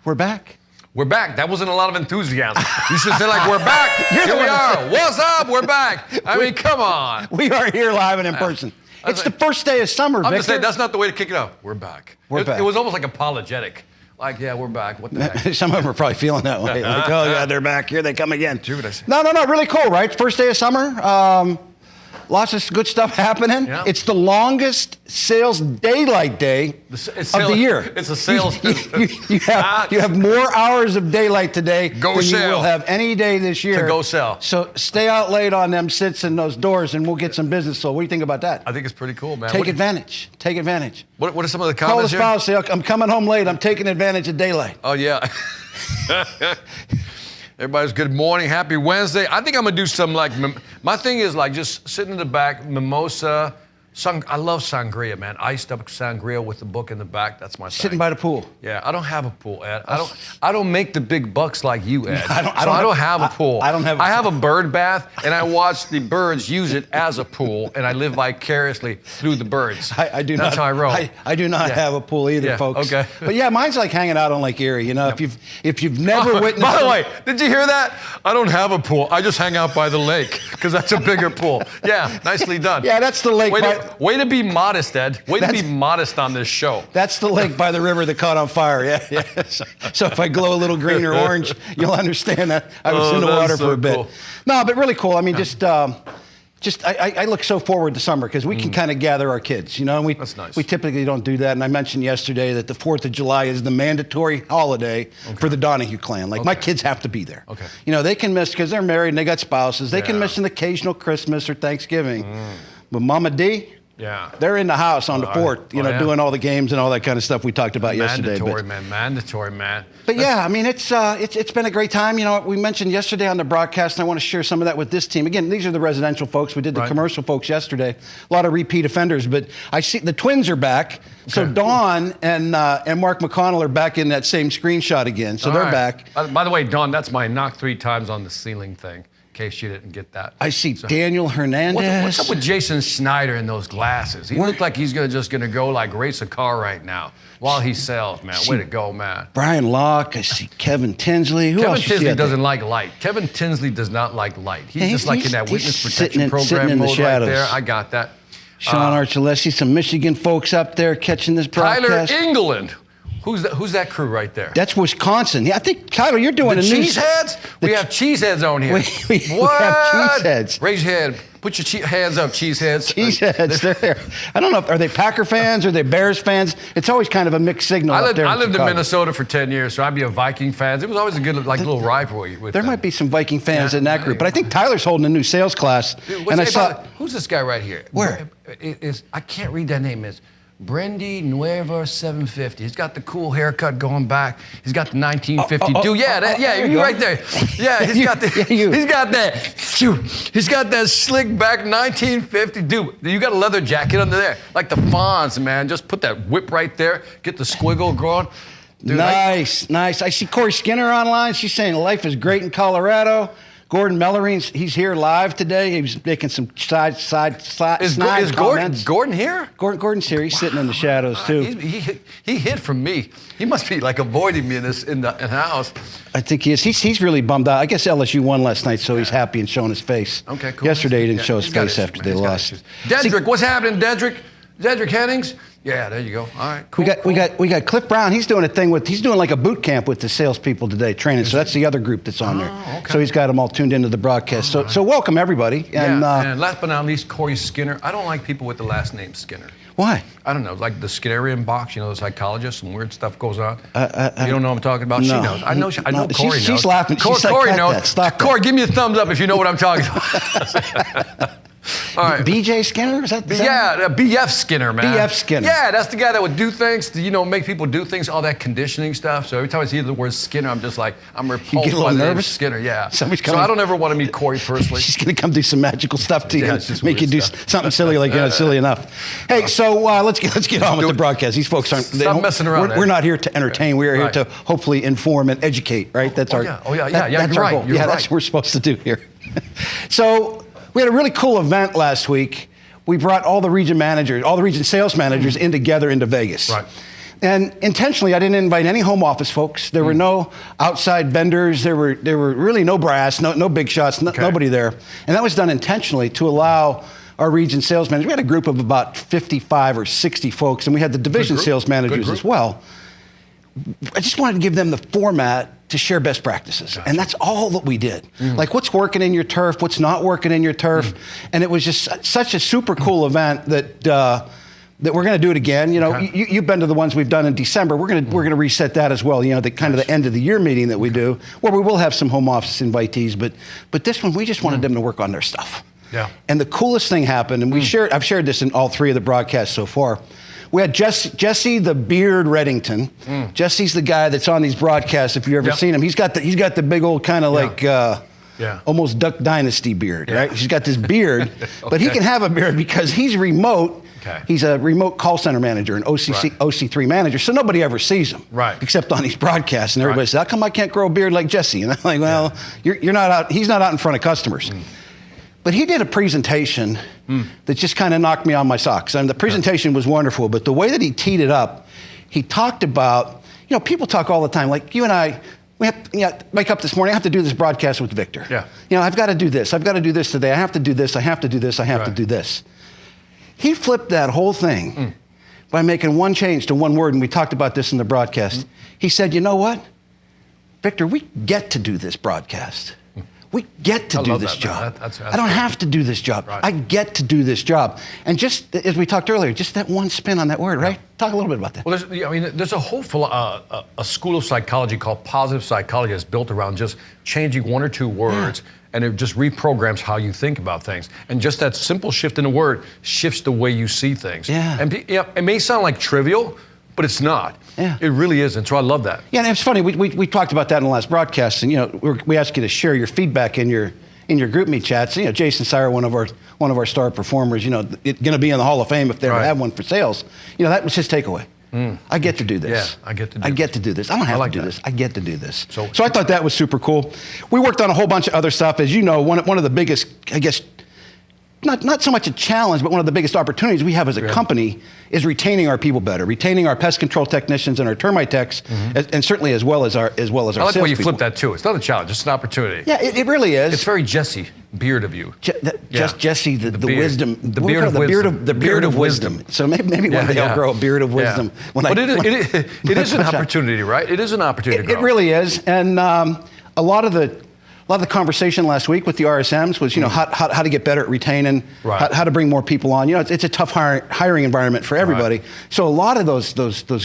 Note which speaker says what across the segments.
Speaker 1: We're back.
Speaker 2: We're back. That wasn't a lot of enthusiasm. You should say like, we're back. Here we are. What's up? We're back. I mean, come on.
Speaker 1: We are here live and in person. It's the first day of summer, Victor.
Speaker 2: I'm just saying, that's not the way to kick it off. We're back.
Speaker 1: We're back.
Speaker 2: It was almost like apologetic. Like, yeah, we're back. What the heck?
Speaker 1: Some of them are probably feeling that way. Like, oh, yeah, they're back. Here they come again.
Speaker 2: Dude, I see.
Speaker 1: No, really cool, right? First day of summer. Lots of good stuff happening.
Speaker 2: Yeah.
Speaker 1: It's the longest sales daylight day of the year.
Speaker 2: It's a sales.
Speaker 1: you have more hours of daylight today than you will have any day this year.
Speaker 2: To go sell.
Speaker 1: So stay out late on them sits in those doors and we'll get some business sold. What do you think about that?
Speaker 2: I think it's pretty cool, man.
Speaker 1: Take advantage. Take advantage.
Speaker 2: What are some of the
Speaker 1: Call the
Speaker 2: comments here?
Speaker 1: spouse, say, I'm coming home late. I'm taking advantage of daylight.
Speaker 2: Oh, yeah. Everybody's good morning. Happy Wednesday. I think I'm going to do some like, my thing is like just sitting in the back, mimosa. I love sangria, man. Iced up sangria with the book in the back. That's my thing.
Speaker 1: Sitting by the pool.
Speaker 2: Yeah, I don't have a pool, Ed. I don't make the big bucks like you, Ed.
Speaker 1: I
Speaker 2: don't have a pool.
Speaker 1: I don't have.
Speaker 2: I have a bird bath, and I watch the birds use it as a pool, and I live vicariously through the birds.
Speaker 1: I do
Speaker 2: That's
Speaker 1: not.
Speaker 2: how I roll.
Speaker 1: I do not have a pool either, folks.
Speaker 2: Okay.
Speaker 1: But yeah, mine's like hanging out on Lake Erie. You know, if you've never witnessed.
Speaker 2: By the way, did you hear that? I don't have a pool. I just hang out by the lake because that's a bigger pool. Yeah, nicely done.
Speaker 1: Yeah, that's the lake.
Speaker 2: Way to be modest, Ed. Way to be modest on this show.
Speaker 1: That's the lake by the river that caught on fire. Yeah. So if I glow a little green or orange, you'll understand that I was in the water for a bit.
Speaker 2: Cool.
Speaker 1: No, but really cool. I mean, I look so forward to summer because we can kind of gather our kids, you know. And
Speaker 2: That's nice.
Speaker 1: We typically don't do that. And I mentioned yesterday that the 4th of July is the mandatory holiday for the Donahue clan. Like my kids have to be there.
Speaker 2: Okay.
Speaker 1: You know, they can miss because they're married and they got spouses. They can miss an occasional Christmas or Thanksgiving. But Mama D, they're in the house on the 4th, you know, doing all the games and all that kind of stuff we talked about yesterday.
Speaker 2: Mandatory, man.
Speaker 1: But yeah, I mean, it's been a great time. You know, we mentioned yesterday on the broadcast, and I want to share some of that with this team. Again, these are the residential folks. We did the commercial folks yesterday. A lot of repeat offenders, but I see the twins are back. So Dawn and Mark McConnell are back in that same screenshot again. So they're back.
Speaker 2: By the way, Dawn, that's my knock 3 times on the ceiling thing. In case you didn't get that.
Speaker 1: I see Daniel Hernandez.
Speaker 2: What's up with Jason Schneider in those glasses? He looked like he's just gonna go like race a car right now while he sells, man. Way to go, man.
Speaker 1: Brian Locke. I see Kevin Tinsley. Who
Speaker 2: Kevin
Speaker 1: else
Speaker 2: Tinsley doesn't like light. Kevin Tinsley does not like light. He's just like in that witness protection program mode right there. I got that.
Speaker 1: Sean Archulesi, some Michigan folks up there catching this broadcast.
Speaker 2: Tyler England. Who's that crew right there?
Speaker 1: That's Wisconsin. Yeah, I think, Tyler, you're doing
Speaker 2: the
Speaker 1: a new...
Speaker 2: Cheeseheads? We have Cheeseheads on here.
Speaker 1: We have Cheeseheads.
Speaker 2: Raise your hand. Put your hands up, Cheeseheads.
Speaker 1: Cheeseheads, they're there. I don't know, are they Packer fans? Are they Bears fans? It's always kind of a mixed signal up there.
Speaker 2: I lived in Minnesota for 10 years, so I'd be a Viking fan. It was always a good little rivalry with them.
Speaker 1: There might be some Viking fans in that group, but I think Tyler's holding a new sales class.
Speaker 2: Dude, who's this guy right here?
Speaker 1: Where?
Speaker 2: I can't read that name. It's Brendy Nueva 750. He's got the cool haircut going back. He's got the 1952. You're right there. Yeah, he's got that slick back 1950. Dude, you got a leather jacket under there. Like the Fonz, man. Just put that whip right there. Get the squiggle going. Dude,
Speaker 1: nice. I see Corey Skinner online. She's saying life is great in Colorado. Gordon Mellering, he's here live today. He was making some side
Speaker 2: Is Gordon here?
Speaker 1: Gordon's here. He's sitting in the shadows too.
Speaker 2: He hid from me. He must be like avoiding me in the house.
Speaker 1: I think he is. He's really bummed out. I guess LSU won last night, so he's happy and showing his face.
Speaker 2: Okay, cool.
Speaker 1: Yesterday he didn't show his face after they lost.
Speaker 2: Dedrick, what's happening, Dedrick? Dedrick Hennings? Yeah, there you go. All right, cool.
Speaker 1: We got Cliff Brown. He's doing like a boot camp with the salespeople today, training. So that's the other group that's on there.
Speaker 2: Okay.
Speaker 1: So he's got them all tuned into the broadcast. So welcome everybody. And
Speaker 2: last but not least, Corey Skinner. I don't like people with the last name Skinner.
Speaker 1: Why?
Speaker 2: I don't know, like the Skinnerian box, you know, the psychologist, some weird stuff goes on. You don't know what I'm talking about? No. She knows. I know Corey knows.
Speaker 1: She's laughing.
Speaker 2: Corey knows. Corey, give me a thumbs up if you know what I'm talking about. All right.
Speaker 1: BJ Skinner? Is that
Speaker 2: BF Skinner, man.
Speaker 1: BF Skinner.
Speaker 2: Yeah, that's the guy that would do things, make people do things, all that conditioning stuff. So every time I see the word Skinner, I'm just like, I'm repulsed by the name Skinner. Yeah. So I don't ever want to meet Corey personally.
Speaker 1: She's going to come do some magical stuff to you, make you do something silly like you're not silly enough. Hey, so let's get on with the broadcast. These folks aren't.
Speaker 2: Stop messing around.
Speaker 1: We're not here to entertain. We are here to hopefully inform and educate. Right? That's our.
Speaker 2: That's our goal.
Speaker 1: That's what we're supposed to do here. So. We had a really cool event last week. We brought all the region sales managers in together into Vegas.
Speaker 2: Right.
Speaker 1: And intentionally, I didn't invite any home office folks. There were no outside vendors. There were really no brass, no big shots, nobody there. And that was done intentionally to allow our region sales managers. We had a group of about 55 or 60 folks, and we had the division sales managers as well. I just wanted to give them the format to share best practices. Gotcha. And that's all that we did. Like what's working in your turf, what's not working in your turf. And it was just such a super cool event that that we're going to do it again. You know, you've been to the ones we've done in December. We're going to reset that as well. You know, the kind of the end of the year meeting that we do, where we will have some home office invitees. But this one, we just wanted them to work on their stuff.
Speaker 2: Yeah.
Speaker 1: And the coolest thing happened, and I've shared this in all 3 of the broadcasts so far. We had Jesse the Beard Reddington. Jesse's the guy that's on these broadcasts. If you've ever seen him, he's got the big old kind of like almost Duck Dynasty beard, right? He's got this beard, but he can have a beard because he's remote. Okay. He's a remote call center manager, an OC3 manager, so nobody ever sees him, except on these broadcasts. And everybody says, "How come I can't grow a beard like Jesse?" And I'm like, "Well, you're not out. He's not out in front of customers." But he did a presentation that just kind of knocked me on my socks. I mean, the presentation was wonderful, but the way that he teed it up, he talked about, you know, people talk all the time, like you and I, we have to wake up this morning, I have to do this broadcast with Victor. Yeah. You know, I've got to do this. I've got to do this today. I have to do this. I have to do this. I have to do this. He flipped that whole thing by making one change to one word, and we talked about this in the broadcast. He said, you know what? Victor, we get to do this broadcast. We get to do this job. That's I don't have to do this job. I get to do this job. And just as we talked earlier, just that one spin on that word, right? Talk a little bit about that.
Speaker 2: Well, there's a whole a school of psychology called positive psychology that's built around just changing 1 or 2 words, and it just reprograms how you think about things. And just that simple shift in a word shifts the way you see things. Yeah. And it may sound like trivial, but it's not. Yeah. It really isn't. So I love that.
Speaker 1: Yeah, and it's funny. We talked about that in the last broadcast, and you know, we asked you to share your feedback in your group meet chats. You know, Jason Sire, one of our star performers, you know, going to be in the Hall of Fame if they ever have one for sales. You know, that was his takeaway. I get to do this. Yeah, I get to do this. I don't have to do this. I get to do this. So I thought that was super cool. We worked on a whole bunch of other stuff. As you know, one of the biggest, I guess, not so much a challenge, but one of the biggest opportunities we have as a company is retaining our people better, retaining our pest control technicians and our termite techs, and certainly as well as our
Speaker 2: I like the way you flip that too. It's not a challenge; it's an opportunity.
Speaker 1: Yeah, it really is.
Speaker 2: It's very Jesse Beard of you.
Speaker 1: Jesse, the wisdom,
Speaker 2: the beard of wisdom.
Speaker 1: So maybe one day I'll grow a beard of wisdom.
Speaker 2: But it is an opportunity, right? It is an opportunity.
Speaker 1: It really is, and a lot of the conversation last week with the RSMs was, you know, how to get better at retaining, how to bring more people on. You know, it's a tough hiring environment for everybody. So a lot of those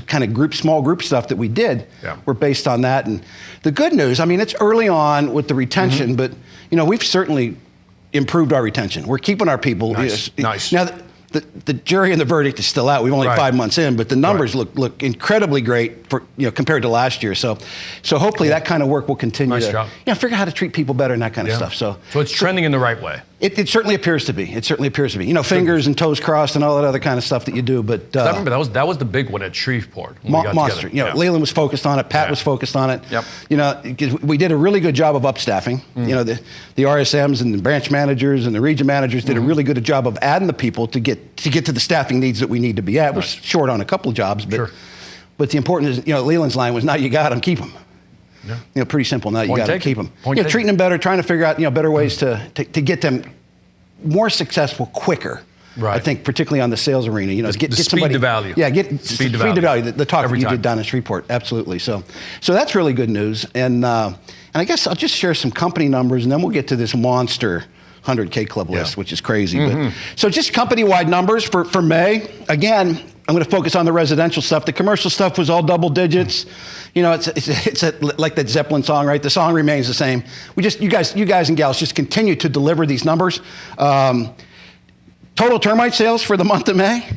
Speaker 1: kind of small group stuff that we did were based on that. And the good news, I mean, it's early on with the retention, but you know, we've certainly improved our retention. We're keeping our people.
Speaker 2: Nice.
Speaker 1: Now, the jury and the verdict is still out. We've only 5 months in, but the numbers look incredibly great for, you know, compared to last year. So hopefully that kind of work will continue to figure out how to treat people better and that kind of stuff. So
Speaker 2: it's trending in the right way.
Speaker 1: It certainly appears to be. You know, fingers and toes crossed and all that other kind of stuff that you do. But
Speaker 2: I remember that was the big one at Shreveport.
Speaker 1: Monster. You know, Leland was focused on it. Pat was focused on it. Yep. You know, we did a really good job of upstaffing. You know, the RSMs and the branch managers and the region managers did a really good job of adding the people to get to the staffing needs that we need to be at. We're short on a couple of jobs, but the important is, you know, Leland's line was, now you got them, keep them. Yeah. You know, pretty simple. Now you got to keep them. You know, treating them better, trying to figure out, you know, better ways to get them more successful quicker. Right. I think particularly on the sales arena, you know, get
Speaker 2: speed
Speaker 1: somebody
Speaker 2: to value.
Speaker 1: Yeah, speed to value. The talk that you did down in Shreveport, absolutely. So that's really good news. And I guess I'll just share some company numbers, and then we'll get to this monster 100K club list, which is crazy. But so just company-wide numbers for May. Again, I'm going to focus on the residential stuff. The commercial stuff was all double digits. You know, it's like that Zeppelin song, right? The song remains the same. You guys and gals just continue to deliver these numbers. Total termite sales for the month of May,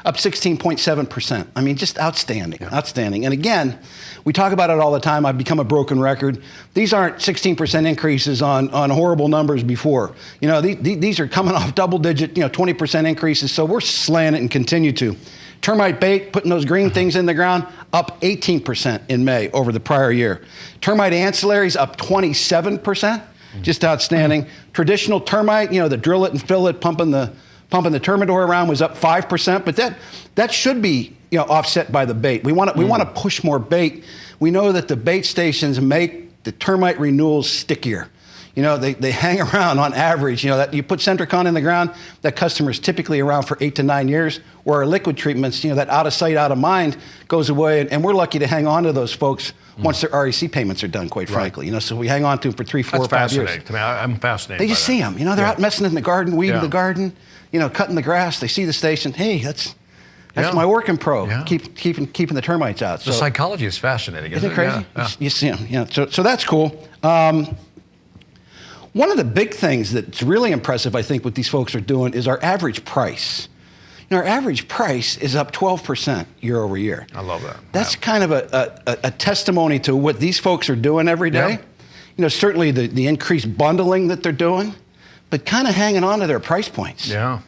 Speaker 1: up 16.7%. I mean, just outstanding, outstanding. And again, we talk about it all the time. I've become a broken record. These aren't 16% increases on horrible numbers before. You know, these are coming off double-digit, 20% increases. So we're slaying it and continue to. Termite bait, putting those green things in the ground, up 18% in May over the prior year. Termite ancillaries up 27%, just outstanding. Traditional termite, the drill it and fill it, pumping the Termidor around was up 5%, but that should be offset by the bait. We want to push more bait. We know that the bait stations make the termite renewals stickier. They hang around on average. That you put Centricon in the ground, that customer's typically around for 8 to 9 years. Where our liquid treatments, that out of sight, out of mind goes away, and we're lucky to hang on to those folks once their REC payments are done. Quite frankly, so we hang on to them for 3, 4, 5 years.
Speaker 2: Fascinating to me. I'm fascinated.
Speaker 1: They just see them. They're out messing in the garden, weeding the garden, cutting the grass. They see the station. Hey, that's my working pro.
Speaker 2: Yeah.
Speaker 1: Keeping the termites out.
Speaker 2: The psychology is fascinating.
Speaker 1: Isn't it crazy?
Speaker 2: Yeah.
Speaker 1: You see them. So that's cool. One of the big things that's really impressive, I think, what these folks are doing is our average price. Our average price is up 12% year over year.
Speaker 2: I love that.
Speaker 1: That's kind of a testimony to what these folks are doing every day. Certainly the increased bundling that they're doing, but kind of hanging on to their price points.
Speaker 2: Yeah.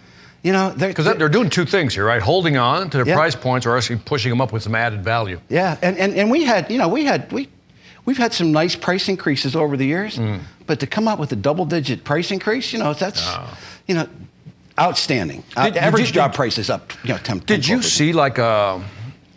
Speaker 1: Because
Speaker 2: they're doing two things here, right? Holding on to their price points, or actually pushing them up with some added value.
Speaker 1: Yeah, and we've had some nice price increases over the years, but to come out with a double-digit price increase, that's outstanding. Average job price is up, 10.
Speaker 2: Did you see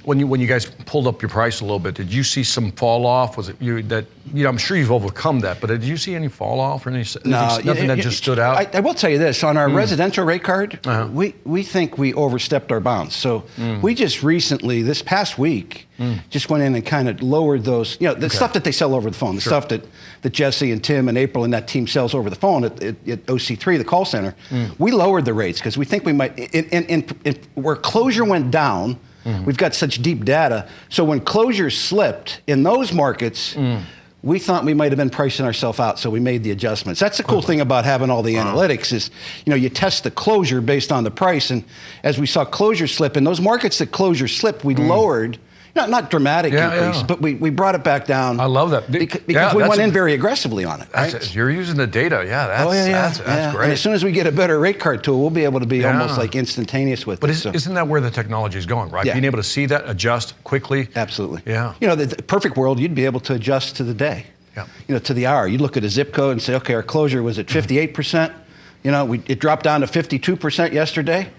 Speaker 2: when you guys pulled up your price a little bit? Did you see some fall off? Was it I'm sure you've overcome that, but did you see any fall off or nothing that just stood out?
Speaker 1: I will tell you this: on our residential rate card, we think we overstepped our bounds. So we just recently, this past week, just went in and kind of lowered those. The stuff that they sell over the phone, the stuff that Jesse and Tim and April and that team sells over the phone at OC3, the call center. We lowered the rates because we think we might. Where closure went down. We've got such deep data. So when closures slipped in those markets, we thought we might have been pricing ourselves out, so we made the adjustments. That's the cool thing about having all the analytics is, you test the closure based on the price. And as we saw closure slip, in those markets that closure slipped, we lowered, not dramatic increase, but we brought it back down.
Speaker 2: I love that.
Speaker 1: Because we went in very aggressively on it. Right?
Speaker 2: You're using the data. That's great.
Speaker 1: And as soon as we get a better rate card tool, we'll be able to be almost like instantaneous with it.
Speaker 2: But isn't that where the technology is going, right?
Speaker 1: Yeah.
Speaker 2: Being able to see that, adjust quickly.
Speaker 1: Absolutely.
Speaker 2: Yeah.
Speaker 1: The perfect world, you'd be able to adjust to the day. Yeah. To the hour. You'd look at a zip code and say, okay, our closure was at 58%. It dropped down to 52% yesterday.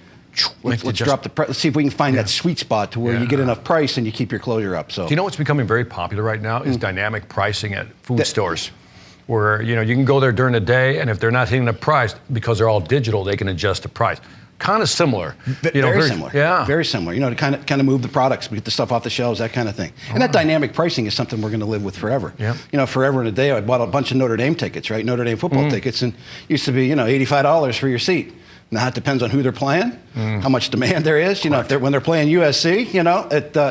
Speaker 1: Let's drop the price. Let's see if we can find that sweet spot to where you get enough price and you keep your closure up. So,
Speaker 2: do you know what's becoming very popular right now is dynamic pricing at food stores, where you can go there during the day, and if they're not hitting the price because they're all digital, they can adjust the price. Kind of similar.
Speaker 1: Very similar.
Speaker 2: Yeah.
Speaker 1: Very similar. To kind of move the products, get the stuff off the shelves, that kind of thing. And that dynamic pricing is something we're going to live with forever.
Speaker 2: Yeah.
Speaker 1: Forever and a day, I bought a bunch of Notre Dame tickets, right? Notre Dame football tickets, and used to be, $85 for your seat. Now it depends on who they're playing, how much demand there is. When they're playing USC,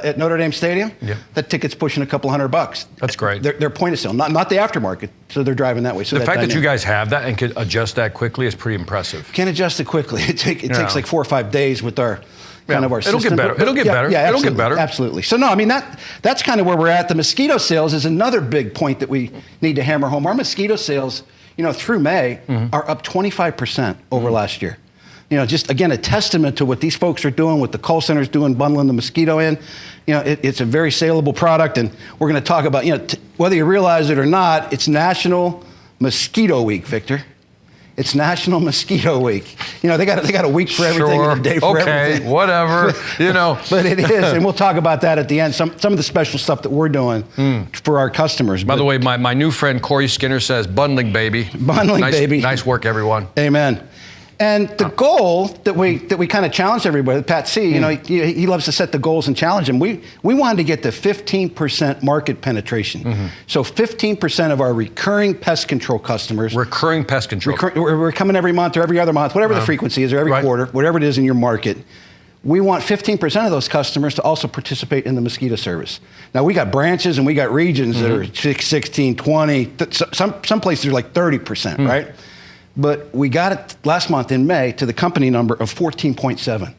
Speaker 1: at Notre Dame Stadium, that ticket's pushing a couple $100.
Speaker 2: That's great.
Speaker 1: They're point of sale, not the aftermarket. So they're driving that way. So
Speaker 2: the fact that you guys have that and can adjust that quickly is pretty impressive.
Speaker 1: Can't adjust it quickly. It takes like 4 or 5 days with our kind of our system.
Speaker 2: It'll get better. It'll get better.
Speaker 1: Yeah,
Speaker 2: it'll get better.
Speaker 1: Absolutely. So no, that's kind of where we're at. The mosquito sales is another big point that we need to hammer home. Our mosquito sales, through May, are up 25% over last year. Just again, a testament to what these folks are doing, what the call center's doing, bundling the mosquito in. It's a very saleable product, and we're going to talk about, whether you realize it or not, it's National Mosquito Week, Victor. It's National Mosquito Week. They got a week for everything and a day for everything.
Speaker 2: Okay, whatever.
Speaker 1: But it is, and we'll talk about that at the end. Some of the special stuff that we're doing for our customers.
Speaker 2: By the way, my new friend Corey Skinner says, "Bundling, baby."
Speaker 1: Bundling, baby.
Speaker 2: Nice work, everyone.
Speaker 1: Amen. And the goal that we kind of challenge everybody, Pat C, he loves to set the goals and challenge them. We wanted to get to 15% market penetration. So 15% of our recurring pest control customers.
Speaker 2: Recurring pest control.
Speaker 1: We're coming every month or every other month, whatever the frequency is, or every quarter, whatever it is in your market. We want 15% of those customers to also participate in the mosquito service. Now, we got branches and we got regions that are 6, 16, 20. Some places are like 30%, right? But we got it last month in May to the company number of 14.7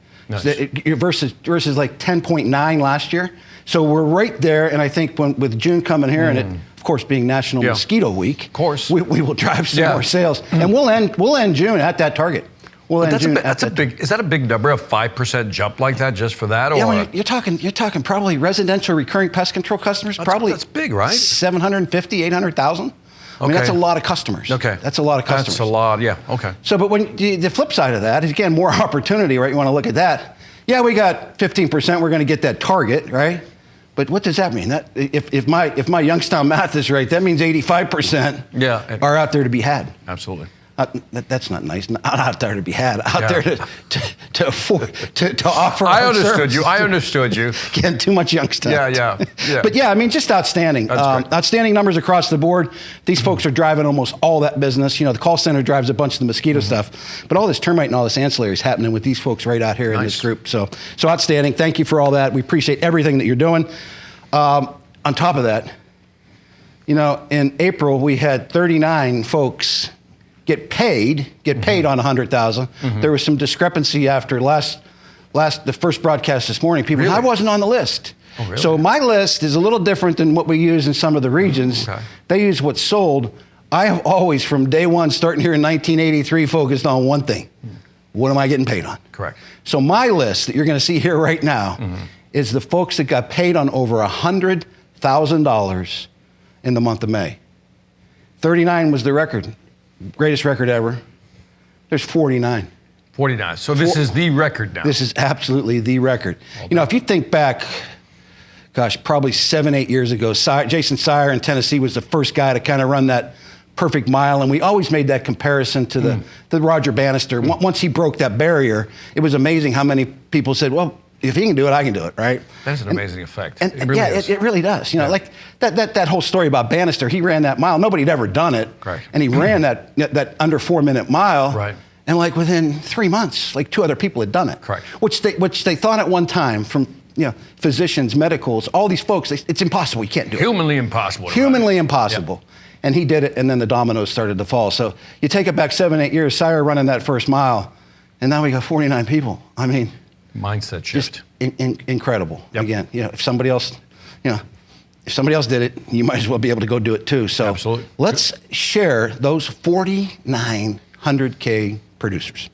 Speaker 1: versus like 10.9 last year. So we're right there, and I think with June coming here and it, of course, being National Mosquito Week,
Speaker 2: of course,
Speaker 1: we will drive some more sales, and we'll end June at that target.
Speaker 2: Is that a big number, a 5% jump like that just for that? Or?
Speaker 1: Yeah, you're talking probably residential recurring pest control customers. That's
Speaker 2: big, right?
Speaker 1: 750, 800,000. I mean, that's a lot of customers.
Speaker 2: Okay.
Speaker 1: That's a lot of customers.
Speaker 2: That's a lot, yeah, okay.
Speaker 1: So, but when the flip side of that is, again, more opportunity, right? You want to look at that. Yeah, we got 15%. We're going to get that target, right? But what does that mean? That if my Youngstown math is right, that means 85% are out there to be had.
Speaker 2: Absolutely.
Speaker 1: That's not nice. Not out there to be had. Out there to afford to offer.
Speaker 2: I
Speaker 1: our
Speaker 2: understood
Speaker 1: service.
Speaker 2: you. I understood you.
Speaker 1: Again, too much Youngstown.
Speaker 2: Yeah.
Speaker 1: But yeah, I mean, just outstanding. Outstanding numbers across the board. These folks are driving almost all that business. You know, the call center drives a bunch of the mosquito stuff, but all this termite and all this ancillary is happening with these folks right out here in this group. So outstanding. Thank you for all that. We appreciate everything that you're doing. On top of that, you know, in April we had 39 folks get paid on 100,000. There was some discrepancy after the first broadcast this morning. People, I wasn't on the list.
Speaker 2: Oh, really?
Speaker 1: So my list is a little different than what we use in some of the regions.
Speaker 2: Okay.
Speaker 1: They use what's sold. I have always, from day one, starting here in 1983, focused on one thing. What am I getting paid on?
Speaker 2: Correct.
Speaker 1: So my list that you're going to see here right now is the folks that got paid on over $100,000 in the month of May. 39 was the record. Greatest record ever. There's 49.
Speaker 2: 49. So this is the record now.
Speaker 1: This is absolutely the record. You know, if you think back, gosh, probably 7-8 years ago, Jason Sire in Tennessee was the first guy to kind of run that perfect mile, and we always made that comparison to the Roger Bannister. Once he broke that barrier, it was amazing how many people said, well, if he can do it, I can do it, right?
Speaker 2: That's an amazing effect.
Speaker 1: And it really is. It really does. You know, like that whole story about Bannister, he ran that mile. Nobody had ever done it.
Speaker 2: Correct.
Speaker 1: And he ran that under 4-minute mile.
Speaker 2: Right.
Speaker 1: And like within 3 months, like 2 other people had done it.
Speaker 2: Correct.
Speaker 1: Which they thought at one time from, you know, physicians, medicals, all these folks, it's impossible. You can't do it.
Speaker 2: Humanly impossible.
Speaker 1: Humanly impossible. Yep. And he did it, and then the dominoes started to fall. So you take it back 7-8 years, Sire running that first mile, and now we got 49 people. I mean,
Speaker 2: mindset shift.
Speaker 1: Just incredible.
Speaker 2: Yep.
Speaker 1: Again, you know, if somebody else did it, you might as well be able to go do it too. So
Speaker 2: absolutely.
Speaker 1: Let's share those 4,900K producers.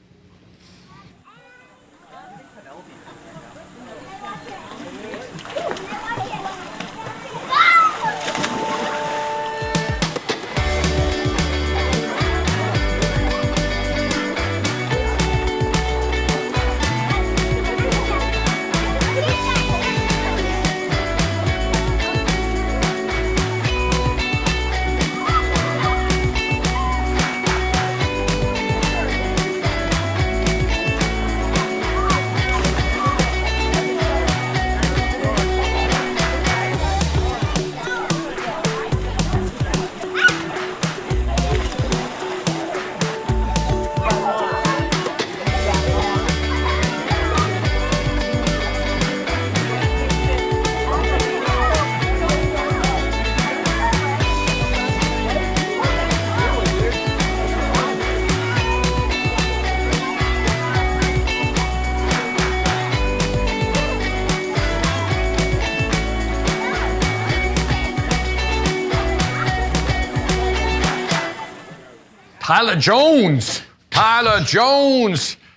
Speaker 2: Tyler Jones.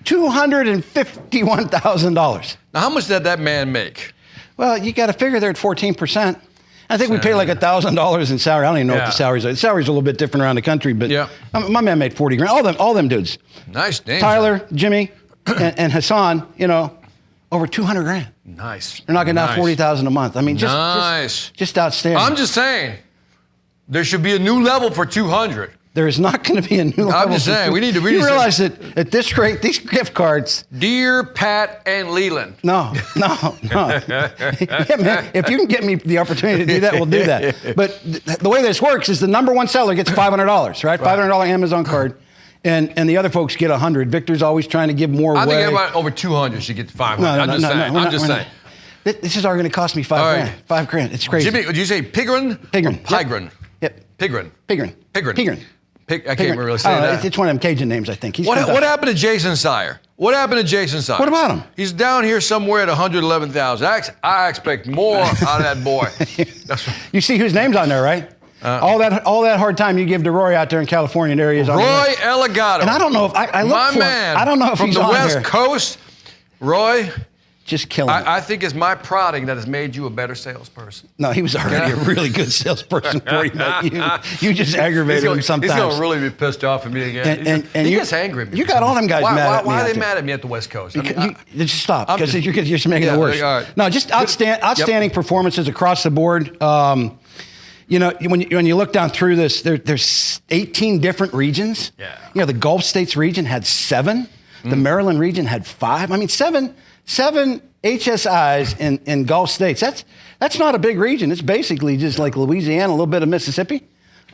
Speaker 1: $251,000.
Speaker 2: Now, how much did that man make?
Speaker 1: Well, you got to figure they're at 14%. I think we pay like $1,000 in salary. I don't even know what the salaries are. The salaries are a little bit different around the country, but my man made 40 grand. All them dudes.
Speaker 2: Nice name.
Speaker 1: Tyler, Jimmy, and Hassan, you know, over 200 grand.
Speaker 2: Nice.
Speaker 1: They're knocking down 40,000 a month. I mean, just outstanding.
Speaker 2: I'm just saying, there should be a new level for 200.
Speaker 1: There is not going to be a new level.
Speaker 2: I'm just saying, we need to
Speaker 1: realize that at this rate, these gift cards.
Speaker 2: Dear Pat and Leland.
Speaker 1: No. Yeah, man, if you can get me the opportunity to do that, we'll do that. But the way this works is the number one seller gets $500, right? $500 Amazon card. And the other folks get 100. Victor's always trying to give more away.
Speaker 2: I think everybody over 200 should get 500. I'm just saying.
Speaker 1: This is already going to cost me $5 grand. $5 grand. It's crazy.
Speaker 2: Jimmy, did you say Pigrin?
Speaker 1: Pigrin.
Speaker 2: Yep. Pigrin. I can't really say that.
Speaker 1: It's one of them Cajun names, I think.
Speaker 2: What happened to Jason Sire? What about him? He's down here somewhere at 111,000. I expect more out of that boy.
Speaker 1: You see whose name's on there, right? All that hard time you give to Roy out there in California areas.
Speaker 2: Roy Elegado.
Speaker 1: And I don't know if I look
Speaker 2: my
Speaker 1: for
Speaker 2: man.
Speaker 1: I don't know if
Speaker 2: from
Speaker 1: he's
Speaker 2: the
Speaker 1: on
Speaker 2: West
Speaker 1: here.
Speaker 2: Coast. Roy,
Speaker 1: Just killing it.
Speaker 2: I think it's my prodding that has made you a better salesperson.
Speaker 1: No, he was already a really good salesperson for you. But you just aggravated him sometimes.
Speaker 2: He's going to really be pissed off at me again.
Speaker 1: And
Speaker 2: he
Speaker 1: you,
Speaker 2: gets angry at me.
Speaker 1: You got all them guys mad at me.
Speaker 2: Why are they mad at me at the West Coast?
Speaker 1: Just stop, because you're just making it worse.
Speaker 2: All right.
Speaker 1: No, just outstanding performances across the board. You know, when you look down through this, there's 18 different regions.
Speaker 2: Yeah.
Speaker 1: You know, the Gulf States region had 7. The Maryland region had 5. I mean, seven HSIs in Gulf States. That's not a big region. It's basically just like Louisiana, a little bit of Mississippi.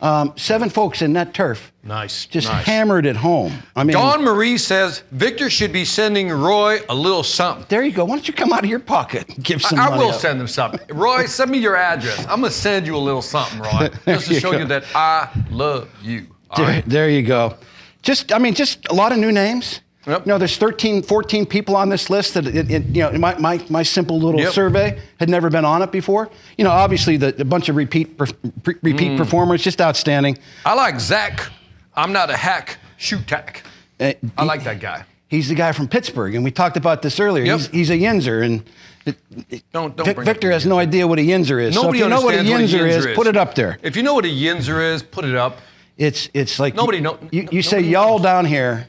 Speaker 1: 7 folks in that turf.
Speaker 2: Nice.
Speaker 1: Just hammered it home. I mean,
Speaker 2: Dawn Marie says Victor should be sending Roy a little something.
Speaker 1: There you go. Why don't you come out of your pocket and give some money?
Speaker 2: I will send him something. Roy, send me your address. I'm going to send you a little something, Roy, just to show you that I love you.
Speaker 1: There you go. Just a lot of new names.
Speaker 2: Yep.
Speaker 1: You know, there's 13, 14 people on this list that, you know, my simple little survey had never been on it before. You know, obviously a bunch of repeat performers, just outstanding.
Speaker 2: I like Zach. I'm not a hack, shoot tack. I like that guy.
Speaker 1: He's the guy from Pittsburgh, and we talked about this earlier.
Speaker 2: Yep.
Speaker 1: He's a Yinzer, and Victor has no idea what a Yinzer is.
Speaker 2: Nobody
Speaker 1: so if you know what a
Speaker 2: understands
Speaker 1: Yinzer is, put it up there.
Speaker 2: If you know what a Yinzer is, put it up.
Speaker 1: It's like
Speaker 2: Nobody knows.
Speaker 1: You say y'all down here.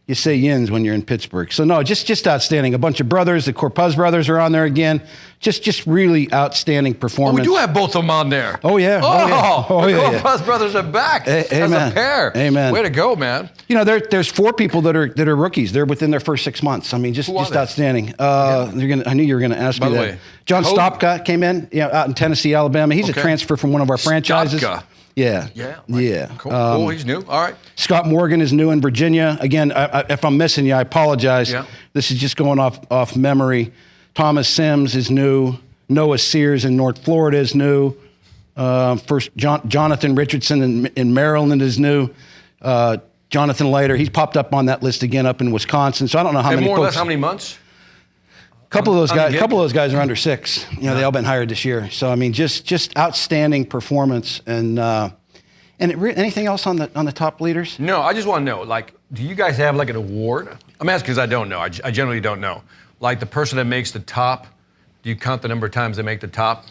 Speaker 1: You say yins when you're in Pittsburgh. So no, just outstanding. A bunch of brothers. The Corpuz brothers are on there again. Just really outstanding performance.
Speaker 2: We do have both of them on there.
Speaker 1: Oh yeah.
Speaker 2: The Corpuz brothers are back as a pair.
Speaker 1: Amen.
Speaker 2: Way to go, man.
Speaker 1: You know, there's 4 people that are rookies. They're within their first 6 months. I mean, just outstanding. I knew you were gonna ask me that.
Speaker 2: Way,
Speaker 1: John Stopka came in, out in Tennessee, Alabama. He's a transfer from one of our franchises.
Speaker 2: Stopka.
Speaker 1: Yeah.
Speaker 2: Cool. He's new. All right.
Speaker 1: Scott Morgan is new in Virginia. Again, if I'm missing you, I apologize.
Speaker 2: Yeah.
Speaker 1: This is just going off memory. Thomas Sims is new. Noah Sears in North Florida is new. First, Jonathan Richardson in Maryland is new. Jonathan Leiter, he's popped up on that list again up in Wisconsin. So I don't know how many.
Speaker 2: More or less,
Speaker 1: folks,
Speaker 2: how many months?
Speaker 1: A couple of those guys are under 6. You know, they all been hired this year. So I mean, just outstanding performance. And anything else on the top leaders?
Speaker 2: No, I just want to know. Like, do you guys have like an award? I'm asking because I don't know. I generally don't know. Like the person that makes the top. Do you count the number of times they make the top?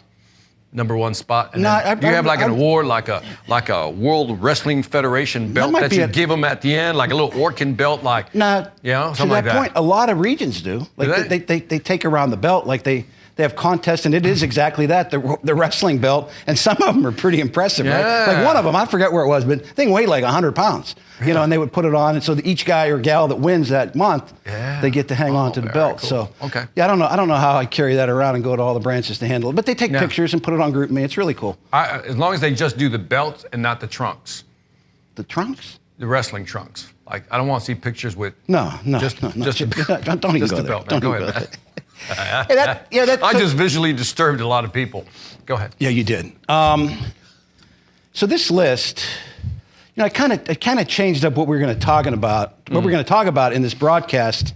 Speaker 2: Number 1 spot. And do you have like an award, like a World Wrestling Federation belt that you give them at the end, like a little Orkin belt, like something like that?
Speaker 1: Point, a lot of regions do. Like they take around the belt, like they have contests, and it is exactly that, the wrestling belt, and some of them are pretty impressive.
Speaker 2: Yeah.
Speaker 1: Right? Like one of them, I forget where it was, but the thing weighed like 100 pounds. You know, and they would put it on, and so each guy or gal that wins that month, they get to hang on to the belt. Cool. So, I don't know how I carry that around and go to all the branches to handle it, but they take pictures and put it on GroupMe. It's really cool.
Speaker 2: As long as they just do the belts and not the trunks.
Speaker 1: The trunks?
Speaker 2: The wrestling trunks. Like I don't want to see pictures with.
Speaker 1: No.
Speaker 2: Just
Speaker 1: don't even go there.
Speaker 2: Belt,
Speaker 1: don't
Speaker 2: go
Speaker 1: even go
Speaker 2: ahead.
Speaker 1: there.
Speaker 2: I just visually disturbed a lot of people. Go ahead.
Speaker 1: Yeah, you did. So this list. You know, I kind of changed up what we were going to talk about in this broadcast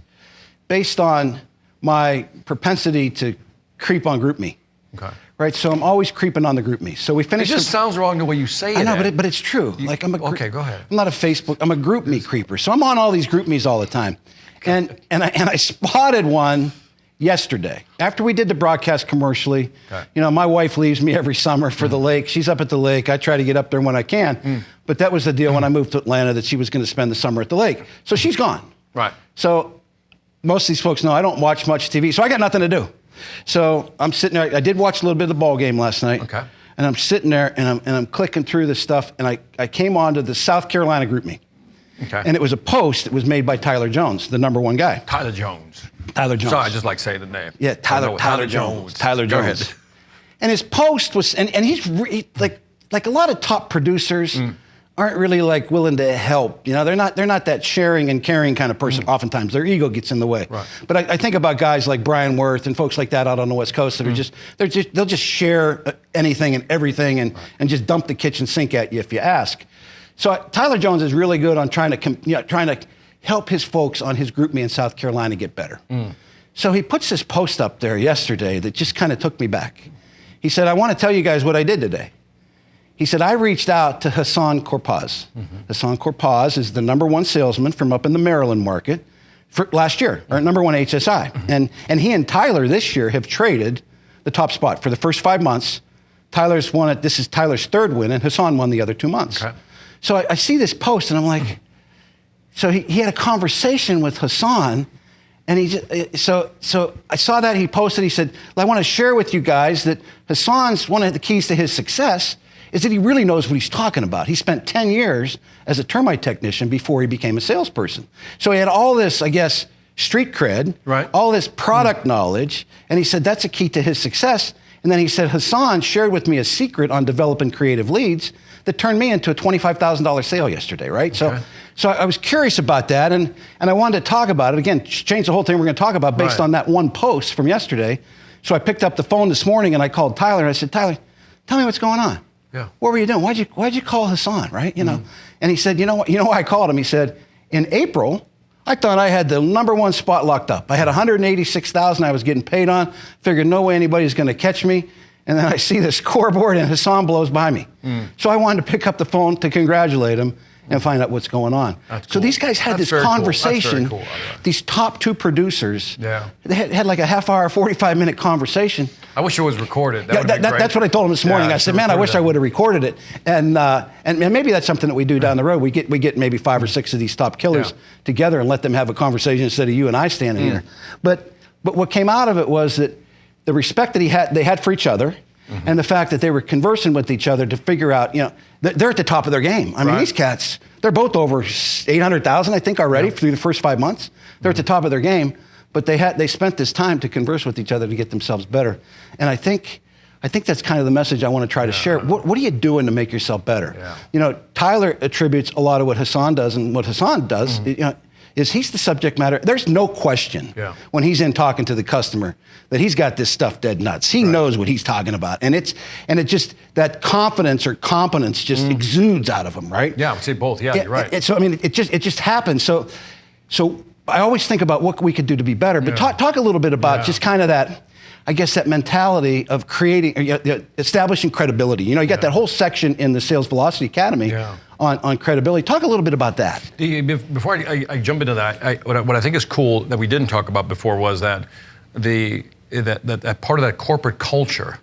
Speaker 1: based on my propensity to creep on GroupMe.
Speaker 2: Okay.
Speaker 1: Right, so I'm always creeping on the GroupMe. So we finished.
Speaker 2: It just sounds wrong the way you say it.
Speaker 1: I know, but it's true. Like
Speaker 2: okay, go ahead.
Speaker 1: I'm not a Facebook. I'm a GroupMe creeper. So I'm on all these GroupMes all the time, and I spotted one yesterday after we did the broadcast commercially.
Speaker 2: Okay.
Speaker 1: You know, my wife leaves me every summer for the lake. She's up at the lake. I try to get up there when I can. But that was the deal when I moved to Atlanta, that she was going to spend the summer at the lake. So she's gone.
Speaker 2: Right.
Speaker 1: So most of these folks know I don't watch much TV, so I got nothing to do. So I'm sitting there. I did watch a little bit of the ball game last night.
Speaker 2: Okay.
Speaker 1: And I'm sitting there and I'm clicking through this stuff, and I came on to the South Carolina GroupMe.
Speaker 2: Okay.
Speaker 1: And it was a post that was made by Tyler Jones, the number 1 guy.
Speaker 2: Tyler Jones.
Speaker 1: Tyler Jones.
Speaker 2: Sorry, I just like saying the name.
Speaker 1: Yeah, Tyler Jones. Tyler
Speaker 2: Go
Speaker 1: Jones.
Speaker 2: ahead.
Speaker 1: And his post was, and he's like a lot of top producers aren't really like willing to help. You know, they're not that sharing and caring kind of person. Oftentimes, their ego gets in the way.
Speaker 2: Right.
Speaker 1: But I think about guys like Brian Worth and folks like that out on the West Coast that are they'll just share anything and everything and just dump the kitchen sink at you if you ask. So Tyler Jones is really good on trying to help his folks on his GroupMe in South Carolina get better. So he puts this post up there yesterday that just kind of took me back. He said, "I want to tell you guys what I did today." He said, "I reached out to Hassan Corpuz." Hassan Corpuz is the number 1 salesman from up in the Maryland market. for last year, or number one HSI. And he and Tyler this year have traded the top spot for the first 5 months. Tyler's won it. This is Tyler's third win, and Hassan won the other 2 months.
Speaker 2: Okay.
Speaker 1: So I see this post, and I'm like, so he had a conversation with Hassan, and so I saw that he posted. He said, I want to share with you guys that Hassan's one of the keys to his success is that he really knows what he's talking about. He spent 10 years as a termite technician before he became a salesperson. So he had all this, I guess, street cred,
Speaker 2: right,
Speaker 1: all this product knowledge, and he said that's a key to his success. And then he said, Hassan shared with me a secret on developing creative leads that turned me into a $25,000 sale yesterday, right? Okay. So I was curious about that, and I wanted to talk about it. Again, change the whole thing we're going to talk about based on that one post from yesterday. So I picked up the phone this morning, and I called Tyler, and I said, Tyler, tell me what's going on.
Speaker 2: Yeah.
Speaker 1: What were you doing? Why'd you call Hassan, right? You know? And he said, you know why I called him? He said, in April, I thought I had the number one spot locked up. I had $186,000 I was getting paid on. Figured no way anybody's going to catch me. And then I see the scoreboard and Hassan blows by me. So I wanted to pick up the phone to congratulate him and find out what's going on.
Speaker 2: That's cool.
Speaker 1: So these guys had this conversation.
Speaker 2: Cool.
Speaker 1: These top two producers,
Speaker 2: yeah,
Speaker 1: they had like a half hour, 45-minute conversation.
Speaker 2: I wish it was recorded.
Speaker 1: That's what I told him this morning. I said, man, I wish I would have recorded it. And maybe that's something that we do down the road. We get maybe 5 or 6 of these top killers together and let them have a conversation instead of you and I standing here. But what came out of it was that the respect that they had for each other, and the fact that they were conversing with each other to figure out, they're at the top of their game. I mean, these cats, they're both over 800,000, I think, already through the first 5 months. They're at the top of their game, but they spent this time to converse with each other to get themselves better. And I think that's kind of the message I want to try to share. What are you doing to make yourself better? Tyler attributes a lot of what Hassan does, and what Hassan does, is he's the subject matter. There's no question when he's in talking to the customer that he's got this stuff dead nuts. He knows what he's talking about. And it just, that confidence or competence just exudes out of him, right?
Speaker 2: Yeah, I would say both. Yeah, you're right.
Speaker 1: So, I mean, it just happens. So I always think about what we could do to be better. But talk a little bit about just kind of that, I guess, that mentality of establishing credibility. You got that whole section in the Sales Velocity Academy on credibility. Talk a little bit about that.
Speaker 2: Before I jump into that, what I think is cool that we didn't talk about before was that that part of that corporate culture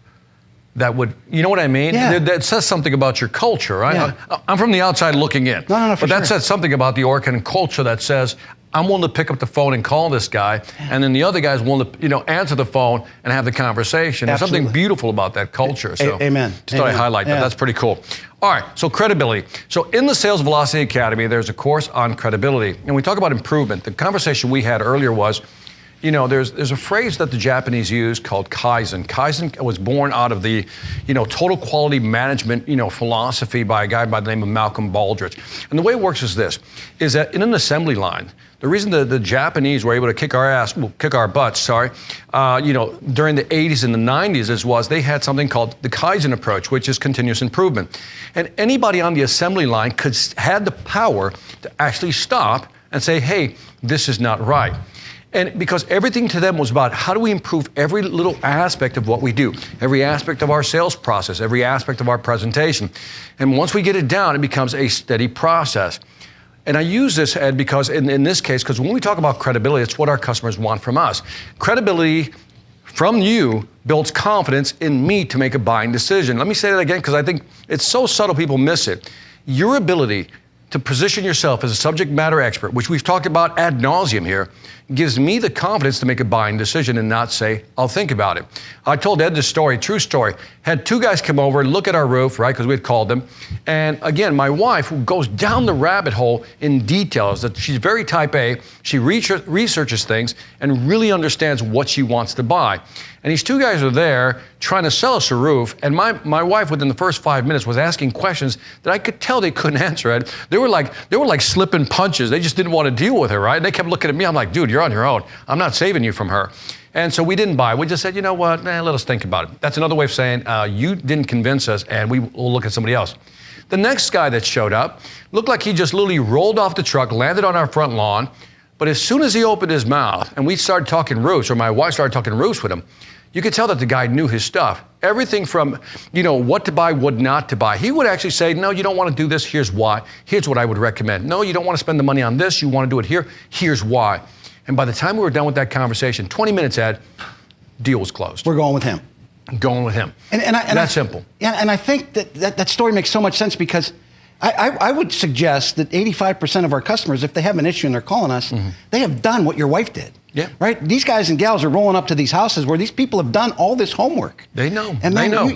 Speaker 2: that would, you know what I mean?
Speaker 1: Yeah.
Speaker 2: That says something about your culture, right?
Speaker 1: Yeah.
Speaker 2: I'm from the outside looking in.
Speaker 1: No,
Speaker 2: but that says something about the Orkin culture that says, I'm willing to pick up the phone and call this guy, and then the other guy's willing to, answer the phone and have the conversation. There's something beautiful about that culture. So
Speaker 1: Amen.
Speaker 2: Just thought I'd highlight that. That's pretty cool. All right, so credibility. So in the Sales Velocity Academy, there's a course on credibility, and we talk about improvement. The conversation we had earlier was, there's a phrase that the Japanese use called Kaizen. Kaizen was born out of the, total quality management, philosophy by a guy by the name of Malcolm Baldrige. And the way it works is this, is that in an assembly line, the reason the Japanese were able to kick our butts, during the 80s and the 90s was they had something called the Kaizen approach, which is continuous improvement. And anybody on the assembly line had the power to actually stop and say, hey, this is not right. And because everything to them was about how do we improve every little aspect of what we do, every aspect of our sales process, every aspect of our presentation. And once we get it down, it becomes a steady process. And I use this, Ed, because in this case, because when we talk about credibility, it's what our customers want from us. Credibility from you builds confidence in me to make a buying decision. Let me say that again, because I think it's so subtle people miss it. Your ability to position yourself as a subject matter expert, which we've talked about ad nauseum here, gives me the confidence to make a buying decision and not say, I'll think about it. I told Ed this story, true story. Had 2 guys come over and look at our roof, right, because we had called them. And again, my wife, who goes down the rabbit hole in details, that she's very type A, she researches things and really understands what she wants to buy. And these 2 guys are there trying to sell us a roof, and my wife, within the first 5 minutes, was asking questions that I could tell they couldn't answer. Ed. They were like slipping punches. They just didn't want to deal with her, right? And they kept looking at me. I'm like, dude, you're on your own. I'm not saving you from her. And so we didn't buy. We just said, you know what? Let us think about it. That's another way of saying you didn't convince us, and we will look at somebody else. The next guy that showed up looked like he just literally rolled off the truck, landed on our front lawn. But as soon as he opened his mouth and we started talking roofs, or my wife started talking roofs with him, you could tell that the guy knew his stuff. Everything from, what to buy, what not to buy. He would actually say, no, you don't want to do this, here's why. Here's what I would recommend. No, you don't want to spend the money on this, you want to do it here, here's why. And by the time we were done with that conversation, 20 minutes, Ed, deal was closed.
Speaker 1: We're going with him.
Speaker 2: Going with him.
Speaker 1: And
Speaker 2: that's simple.
Speaker 1: Yeah, and I think that story makes so much sense because I would suggest that 85% of our customers, if they have an issue and they're calling us, they have done what your wife did.
Speaker 2: Yeah.
Speaker 1: Right? These guys and gals are rolling up to these houses where these people have done all this homework.
Speaker 2: They know.
Speaker 1: And
Speaker 2: they know.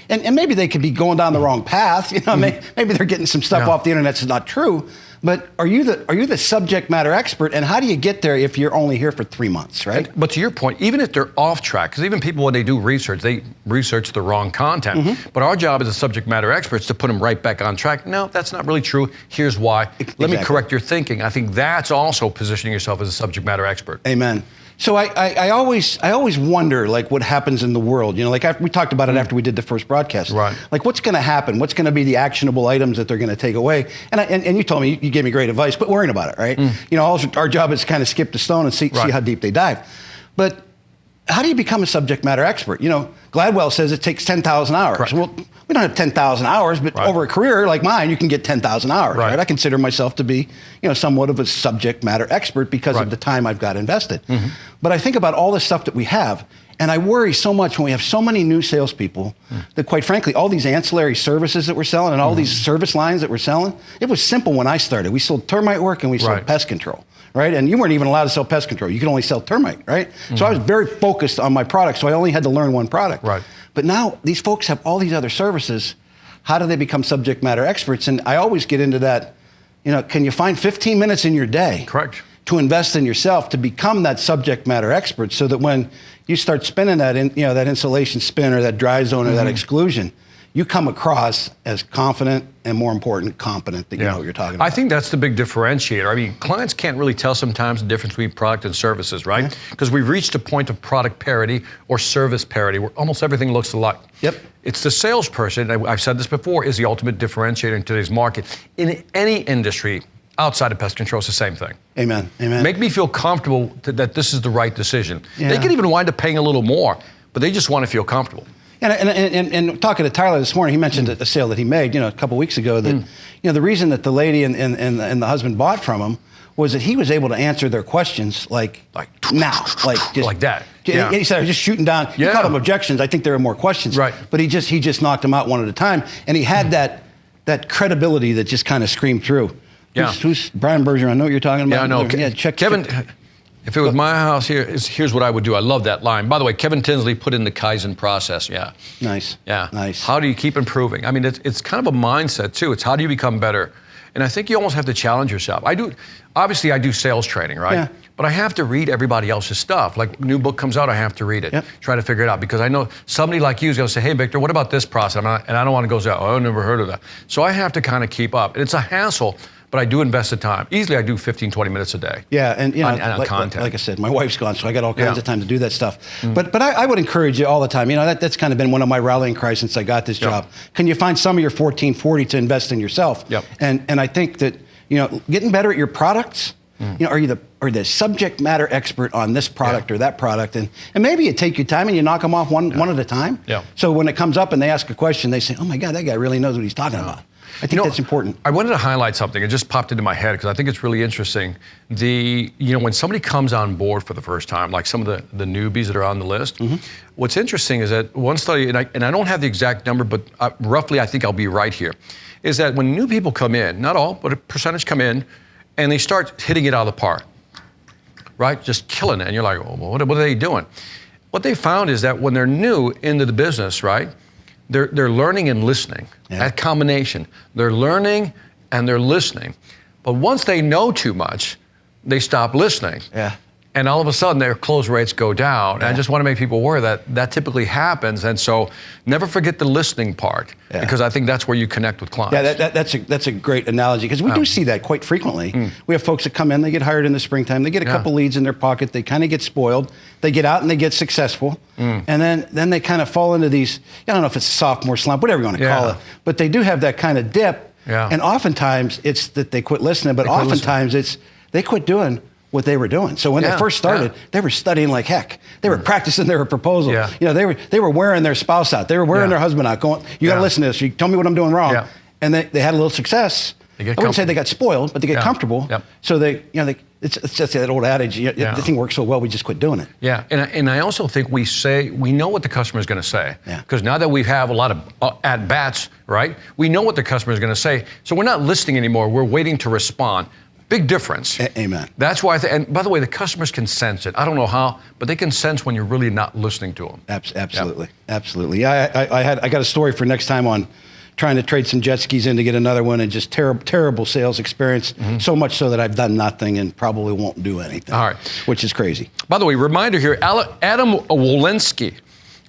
Speaker 1: And maybe they could be going down the wrong path. You know, maybe they're getting some stuff off the internet that's not true. But are you the subject matter expert? And how do you get there if you're only here for 3 months, right?
Speaker 2: But to your point, even if they're off track, because even people, when they do research, they research the wrong content. But our job as a subject matter experts to put them right back on track. No, that's not really true. Here's why. Let me correct your thinking. I think that's also positioning yourself as a subject matter expert.
Speaker 1: Amen. So I always wonder, like, what happens in the world. You know, like we talked about it after we did the first broadcast.
Speaker 2: Right.
Speaker 1: Like, what's going to happen? What's going to be the actionable items that they're going to take away? And you told me, you gave me great advice, but worrying about it, right? You know, our job is to kind of skip the stone and see how deep they dive. But how do you become a subject matter expert? You know, Gladwell says it takes 10,000 hours.
Speaker 2: Correct.
Speaker 1: Well, we don't have 10,000 hours, but over a career like mine, you can get 10,000 hours. Right. I consider myself to be, you know, somewhat of a subject matter expert because of the time I've got invested. But I think about all the stuff that we have, and I worry so much when we have so many new salespeople that, quite frankly, all these ancillary services that we're selling and all these service lines that we're selling, it was simple when I started. We sold termite work and we sold pest control. Right? And you weren't even allowed to sell pest control. You could only sell termite, right? So I was very focused on my product, so I only had to learn one product.
Speaker 2: Right.
Speaker 1: But now these folks have all these other services. How do they become subject matter experts? And I always get into that, you know, can you find 15 minutes in your day to invest in yourself to become that subject matter expert so that when you start spinning that, that insulation spin or that dry zone or that exclusion, you come across as confident and, more important, competent that you know what you're talking about.
Speaker 2: I think that's the big differentiator. I mean, clients can't really tell sometimes the difference between product and services, right? Because we've reached a point of product parity or service parity where almost everything looks alike.
Speaker 1: Yep.
Speaker 2: It's the salesperson, I've said this before, is the ultimate differentiator in today's market. In any industry outside of pest control, it's the same thing.
Speaker 1: Amen. Amen.
Speaker 2: Make me feel comfortable that this is the right decision. They could even wind up paying a little more, but they just want to feel comfortable.
Speaker 1: And talking to Tyler this morning, he mentioned a sale that he made, a couple weeks ago. That the reason that the lady and the husband bought from him was that he was able to answer their questions like now, just
Speaker 2: like that.
Speaker 1: Yeah. He said, I was just shooting down. He called them objections. I think there were more questions.
Speaker 2: Right.
Speaker 1: But he just knocked them out one at a time, and he had that credibility that just kind of screamed through.
Speaker 2: Yeah.
Speaker 1: Who's Brian Bergeron? I know what you're talking about.
Speaker 2: Yeah, I know.
Speaker 1: Yeah, check
Speaker 2: Kevin. If it was my house here's what I would do. I love that line. By the way, Kevin Tinsley put in the Kaizen process. Yeah.
Speaker 1: Nice.
Speaker 2: Yeah.
Speaker 1: Nice.
Speaker 2: How do you keep improving? I mean, it's kind of a mindset too. It's how do you become better? And I think you almost have to challenge yourself. Obviously I do sales training, right? Yeah. But I have to read everybody else's stuff. Like new book comes out, I have to read it. Yep. Try to figure it out because I know somebody like you is going to say, hey, Victor, what about this process? And I don't want to go say, oh, I've never heard of that. So I have to kind of keep up. And it's a hassle. But I do invest the time. Easily I do 15, 20 minutes a day.
Speaker 1: Yeah, and
Speaker 2: on content.
Speaker 1: Like I said, my wife's gone, so I got all kinds of time to do that stuff. But I would encourage you all the time. That's kind of been one of my rallying cries since I got this job. Can you find some of your 1440 to invest in yourself?
Speaker 2: Yep.
Speaker 1: And I think that, getting better at your products, are you the subject matter expert on this product or that product? And maybe you take your time and you knock them off one at a time.
Speaker 2: Yeah.
Speaker 1: So when it comes up and they ask a question, they say, oh my God, that guy really knows what he's talking about. I think that's important.
Speaker 2: I wanted to highlight something. It just popped into my head because I think it's really interesting. When somebody comes on board for the first time, like some of the newbies that are on the list, what's interesting is that one study, and I don't have the exact number, but roughly I think I'll be right here, is that when new people come in, not all, but a percentage come in, and they start hitting it out of the park, right? Just killing it. And you're like, oh, well, what are they doing? What they found is that when they're new into the business, right, they're learning and listening. That combination. They're learning and they're listening. But once they know too much, they stop listening.
Speaker 1: Yeah.
Speaker 2: And all of a sudden their close rates go down. And I just want to make people aware that typically happens. And so never forget the listening part because I think that's where you connect with clients.
Speaker 1: Yeah, that's a great analogy because we do see that quite frequently. We have folks that come in, they get hired in the springtime, they get a couple leads in their pocket, they kind of get spoiled, they get out and they get successful, and then they kind of fall into these, I don't know if it's a sophomore slump, whatever you want to call it, but they do have that kind of dip, and oftentimes it's that they quit listening, but oftentimes it's they quit doing what they were doing. So when they first started, they were studying like heck. They were practicing their proposal.
Speaker 2: Yeah.
Speaker 1: They were wearing their spouse out. They were wearing their husband out, going, you got to listen to this. You tell me what I'm doing wrong. Yeah. And they had a little success. I wouldn't say they got spoiled, but they get comfortable.
Speaker 2: Yep.
Speaker 1: So they It's just that old adage, the thing works so well, we just quit doing it.
Speaker 2: Yeah, and I also think we know what the customer is going to say.
Speaker 1: Yeah.
Speaker 2: Because now that we have a lot of at-bats, right, we know what the customer is going to say. So we're not listening anymore. We're waiting to respond. Big difference.
Speaker 1: Amen.
Speaker 2: That's why, and by the way, the customers can sense it. I don't know how, but they can sense when you're really not listening to them.
Speaker 1: Absolutely. Absolutely. Yeah, I got a story for next time on trying to trade some jet skis in to get another one, and just terrible sales experience. So much so that I've done nothing and probably won't do anything.
Speaker 2: All right.
Speaker 1: Which is crazy.
Speaker 2: By the way, reminder here, Adam Walensky,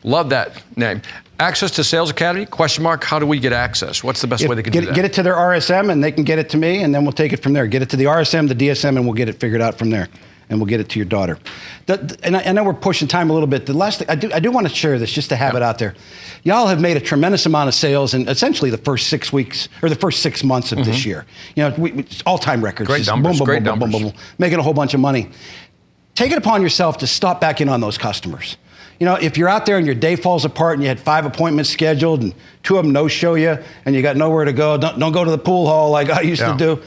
Speaker 2: love that name. Access to Sales Academy, ? How do we get access? What's the best way they can do that?
Speaker 1: Get it to their RSM, and they can get it to me, and then we'll take it from there. Get it to the RSM, the DSM, and we'll get it figured out from there. And we'll get it to your daughter. And I know we're pushing time a little bit. The last thing, I do want to share this just to have it out there. Y'all have made a tremendous amount of sales in essentially the first 6 weeks or the first 6 months of this year. It's all-time records.
Speaker 2: Great numbers.
Speaker 1: Boom, making a whole bunch of money. Take it upon yourself to stop back in on those customers. If you're out there and your day falls apart and you had 5 appointments scheduled and 2 of them no-show you and you got nowhere to go, don't go to the pool hall like I used to do.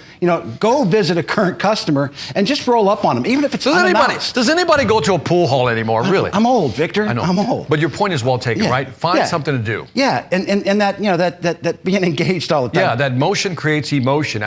Speaker 1: Go visit a current customer and just roll up on them, even if it's unannounced.
Speaker 2: Does anybody go to a pool hall anymore, really?
Speaker 1: I'm old, Victor.
Speaker 2: I know.
Speaker 1: I'm old.
Speaker 2: But your point is well taken, right? Find something to do.
Speaker 1: Yeah, and that being engaged all the time.
Speaker 2: Yeah, that motion creates emotion.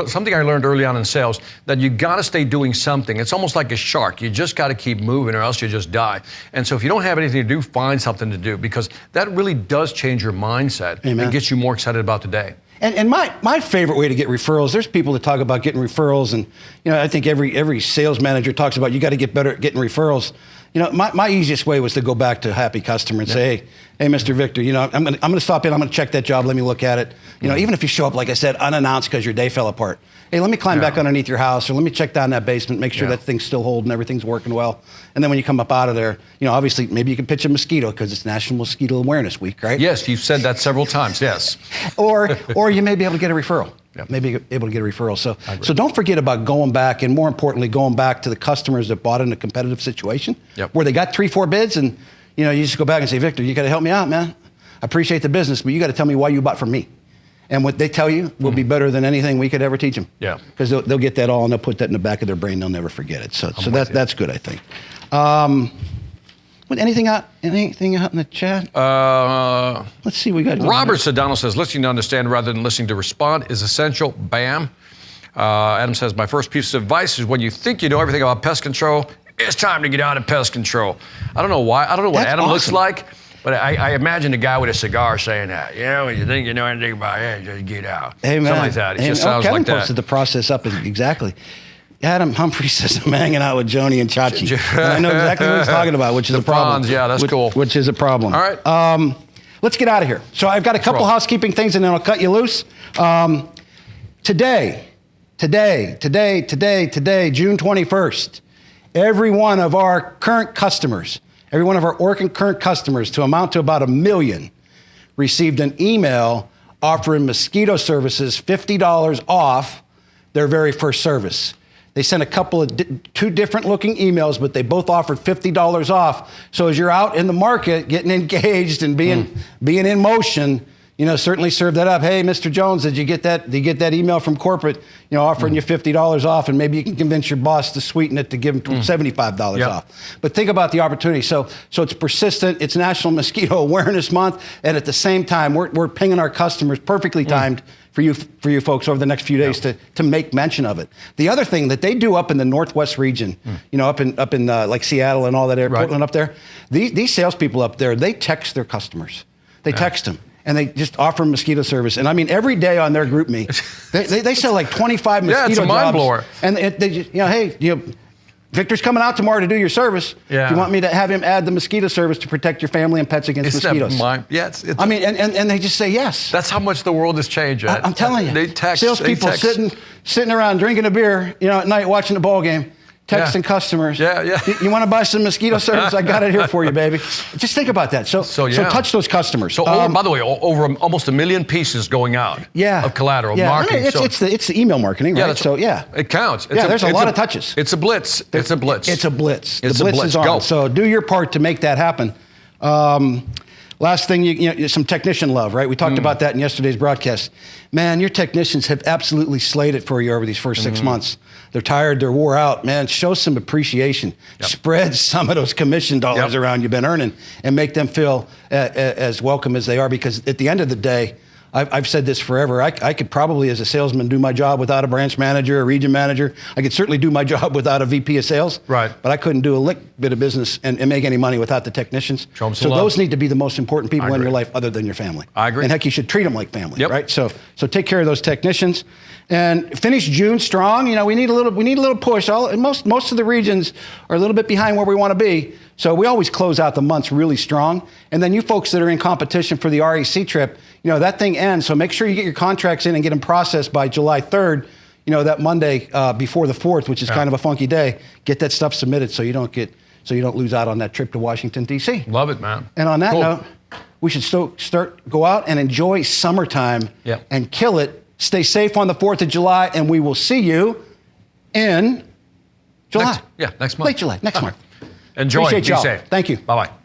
Speaker 2: Something I learned early on in sales, that you got to stay doing something. It's almost like a shark. You just got to keep moving or else you just die. And so if you don't have anything to do, find something to do, because that really does change your mindset.
Speaker 1: Amen.
Speaker 2: And gets you more excited about the day.
Speaker 1: And my favorite way to get referrals, there's people that talk about getting referrals, and I think every sales manager talks about you got to get better at getting referrals. My easiest way was to go back to a happy customer and say, hey, Mr. Victor, I'm gonna stop in, I'm gonna check that job, let me look at it. Even if you show up, like I said, unannounced because your day fell apart. Hey, let me climb back underneath your house, or let me check down that basement, make sure that thing's still holding, everything's working well. And then when you come up out of there, obviously maybe you can pitch a mosquito because it's National Mosquito Awareness Week, right?
Speaker 2: Yes, you've said that several times, yes.
Speaker 1: or you may be able to get a referral. Yep. Maybe able to get a referral. So don't forget about going back, and more importantly, going back to the customers that bought in a competitive situation where they got 3-4 bids, and you just go back and say, Victor, you got to help me out, man. I appreciate the business, but you got to tell me why you bought from me. And what they tell you will be better than anything we could ever teach them. Yeah. Because they'll get that all, and they'll put that in the back of their brain. They'll never forget it. So that's good, I think. Anything out in the chat? Let's see. We got
Speaker 2: Robert Sedano says, listening to understand rather than listening to respond is essential. Bam. Adam says, my first piece of advice is when you think you know everything about pest control, it's time to get out of pest control. I don't know why. I don't know what Adam looks like. But I imagine a guy with a cigar saying that, when you think you know anything about it, just get out.
Speaker 1: Amen.
Speaker 2: Something like that. It just sounds
Speaker 1: Kevin
Speaker 2: like that.
Speaker 1: posted the process up exactly. Adam Humphrey says, I'm hanging out with Joni and Chachi. And I know exactly what he's talking about, which is a problem.
Speaker 2: Prawns, yeah, that's cool.
Speaker 1: Which is a problem.
Speaker 2: All right.
Speaker 1: Let's get out of here. So I've got a couple housekeeping things, and then I'll cut you loose. Today, June 21st, every one of our current customers, every one of our Orkin current customers, to amount to about 1 million, received an email offering mosquito services $50 off their very first service. They sent a couple of 2 different looking emails, but they both offered $50 off. So as you're out in the market, getting engaged and being in motion, certainly serve that up. Hey, Mr. Jones, did you get that email from corporate, offering you $50 off, and maybe you can convince your boss to sweeten it to give him $75 off. But think about the opportunity. So it's persistent. It's National Mosquito Awareness Month, and at the same time, we're pinging our customers, perfectly timed for you folks over the next few days to make mention of it. The other thing that they do up in the Northwest region, up in like Seattle and all that area, Portland up there, these salespeople up there, they text their customers. They text them. And they just offer mosquito service. And I mean, every day on their group me, they sell like 25 mosquito jobs.
Speaker 2: Yeah, it's a mind blower.
Speaker 1: And they just, hey, Victor's coming out tomorrow to do your service. Yeah. Do you want me to have him add the mosquito service to protect your family and pets against mosquitoes? It's I mean, and they just say yes.
Speaker 2: That's how much the world has changed.
Speaker 1: I'm telling you.
Speaker 2: They text.
Speaker 1: Salespeople sitting around drinking a beer, at night watching the ball game. Texting customers. Yeah. You want to buy some mosquito service? I got it here for you, baby. Just think about that. So touch those customers.
Speaker 2: So by the way, over almost 1 million pieces going out. Of collateral marketing.
Speaker 1: It's the email marketing, right?
Speaker 2: It counts.
Speaker 1: There's a lot of touches.
Speaker 2: It's a blitz. It's a blitz.
Speaker 1: The blitz is on. Go. So do your part to make that happen. Last thing, you know, some technician love, right? We talked about that in yesterday's broadcast. Man, your technicians have absolutely slayed it for you over these first 6 months. They're tired, they're wore out. Man, show some appreciation.
Speaker 2: Yep.
Speaker 1: Spread some of those commission dollars
Speaker 2: Yep.
Speaker 1: around you've been earning and make them feel as welcome as they are, because at the end of the day, I've said this forever. I could probably, as a salesman, do my job without a branch manager, a region manager. I could certainly do my job without a VP of sales.
Speaker 2: Right.
Speaker 1: But I couldn't do a lick bit of business and make any money without the technicians.
Speaker 2: Show 'em some
Speaker 1: So
Speaker 2: love.
Speaker 1: those need to be the most important people
Speaker 2: I
Speaker 1: in your
Speaker 2: agree.
Speaker 1: life, other than your family.
Speaker 2: I agree.
Speaker 1: And heck, you should treat them like family,
Speaker 2: Yep.
Speaker 1: right? So take care of those technicians, and finish June strong. You know, we need a little push. Most of the regions are a little bit behind where we want to be. So we always close out the months really strong. And then you folks that are in competition for the REC trip, you know, that thing ends. So make sure you get your contracts in and get them processed by July 3rd. You know, that Monday before the 4th, which is kind of a funky day. Get that stuff submitted so you don't lose out on that trip to Washington, D.C.
Speaker 2: Love it, man.
Speaker 1: And on that
Speaker 2: Cool.
Speaker 1: note, we should go out and enjoy summertime
Speaker 2: Yep.
Speaker 1: and kill it. Stay safe on the 4th of July, and we will see you in July.
Speaker 2: Next month.
Speaker 1: Late July, next month.
Speaker 2: Enjoy.
Speaker 1: Appreciate
Speaker 2: Be
Speaker 1: y'all.
Speaker 2: safe.
Speaker 1: Thank you.
Speaker 2: Bye-bye.